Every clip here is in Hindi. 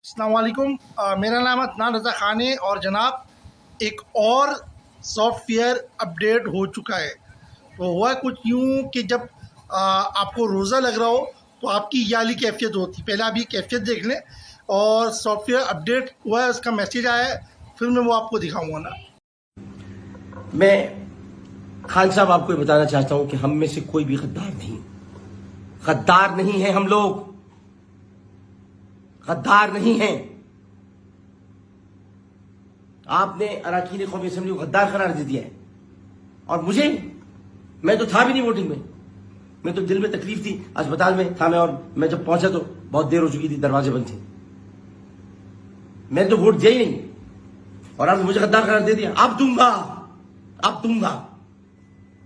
अस्सलाम वालेकुम। मेरा नाम अदनान रज़ा ख़ान है और जनाब एक और सॉफ्टवेयर अपडेट हो चुका है। तो हुआ कुछ यूँ कि जब आपको रोज़ा लग रहा हो तो आपकी ये वाली कैफियत होती। पहले आप ये कैफियत देख लें और सॉफ्टवेयर अपडेट हुआ है, उसका मैसेज आया है, फिर मैं वो आपको दिखाऊँगा ना। मैं खान साहब आपको ये बताना चाहता हूं कि हम में से कोई भी गद्दार नहीं है। हम लोग गद्दार नहीं हैं। आपने अरकान कौमी असेंबली को गद्दार करार दे दिया है और मैं तो था भी नहीं वोटिंग में। मैं तो दिल में तकलीफ थी, अस्पताल में था मैं, और मैं जब पहुंचा तो बहुत देर हो चुकी थी, दरवाजे बंद थे। मैंने तो वोट दिया ही नहीं और आपने मुझे गद्दार करार दे दिया। अब दूंगा।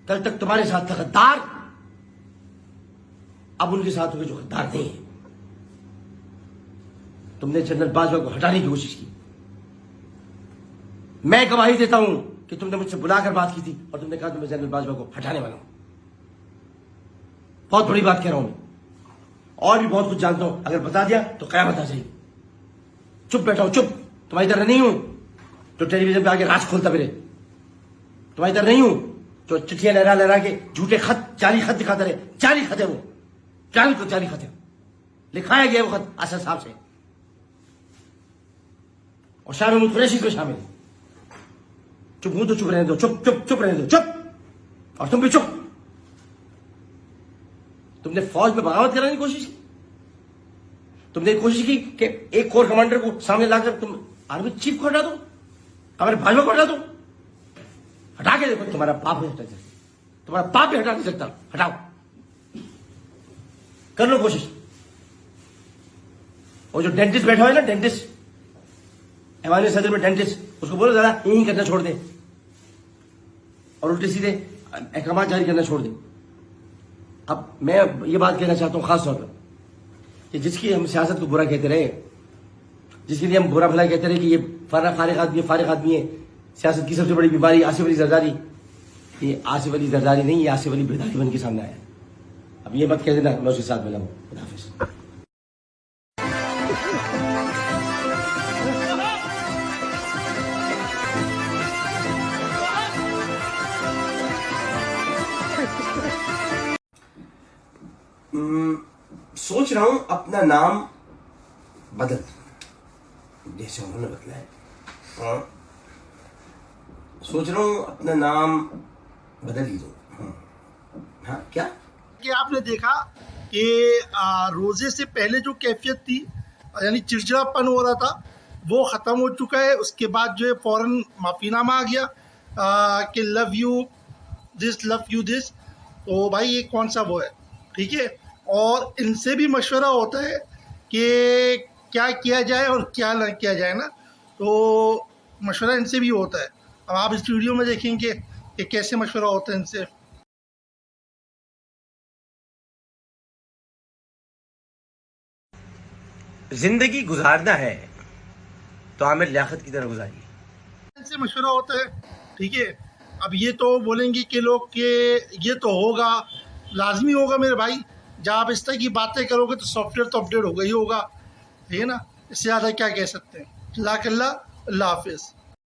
कल तक तुम्हारे साथ था गद्दार, अब उनके साथ होंगे जो गद्दार नहीं है। तुमने जनरल बाजवा को हटाने की कोशिश की। मैं गवाही देता हूं कि तुमने मुझसे बुलाकर बात की थी और तुमने कहा मैं जनरल बाजवा को हटाने वाला हूं। बहुत बड़ी बात कह रहा हूं मैं, और भी बहुत कुछ जानता हूं। अगर बता दिया तो कयामत आ जाएगी। चुप बैठा हूं, चुप। तुम्हारी तरह नहीं हूं जो टेलीविजन पे आके राज खोलता फिरे। तुम्हारी तरह नहीं हूं जो चिट्ठियां लहरा के झूठे खत, जाली खत दिखाता रहे। जाली खत है वो, जाली खत है। लिखाया गया वो खत असद साहब से और शाह महमूद कुरैशी को शामिल। चुप हूं तो चुप रहने दो, चुप रहने दो, चुप। और तुम भी चुप। तुमने फौज में बगावत कराने की कोशिश की। तुमने कोशिश की कि एक कोर कमांडर को सामने लाकर तुम आर्मी चीफ को हटा दो, हमारे भाजपा को हटा दो। हटा के देखो, तुम्हारा बाप नहीं हटा सकता, तुम्हारा बाप भी हटा नहीं सकता। हटाओ, कर लो कोशिश। और जो डेंटिस्ट बैठा हुआ है ना, डेंटिस्ट ऐवान सदर में डेंटिस्ट, उसको बोलो दादा यही करना छोड़ दे और उल्टे सीधे अहकाम जारी करना छोड़ दे। अब मैं ये बात कहना चाहता हूं खास तौर पर कि जिसकी हम सियासत को बुरा कहते रहे, जिसके लिए हम बुरा भला कहते रहे कि ये फारिग आदमी है, सियासत की सबसे बड़ी बीमारी आसिफ अली जरदारी। ये आसिफ अली जरदारी नहीं, ये आसिफ अली बेदारी बन के सामने आया। अब ये मत कह देना मैं उसके साथ मिला हूं। खुदा हाफिज। सोच रहा हूं अपना नाम बदल, जैसे उन्होंने बदला है। सोच रहा हूं अपना नाम बदल ही दूं। हाँ, क्या कि आपने देखा कि रोज़े से पहले जो कैफियत थी, यानी चिड़चिड़ापन हो रहा था, वो ख़त्म हो चुका है। उसके बाद जो है फ़ौरन माफ़ीनामा आ गया कि लव यू दिस। तो भाई ये कौन सा वो है, ठीक है। और इनसे भी मशवरा होता है कि क्या किया जाए और क्या ना किया जाए ना, तो मशवरा इनसे भी होता है। अब आप इस वीडियो में देखेंगे कि कैसे मशवरा होता है इनसे। जिंदगी गुजारना है तो आमिर लियाकत की तरह गुजारिए। इनसे मशवरा होता है, ठीक है। अब ये तो बोलेंगे कि लोग कि ये तो होगा, लाजमी होगा मेरे भाई। जब आप इस तरह की बातें करोगे तो सॉफ्टवेयर तो अपडेट होगा ही होगा, ठीक है ना। इससे ज़्यादा क्या कह सकते हैं। अल्लाह हाफिज़।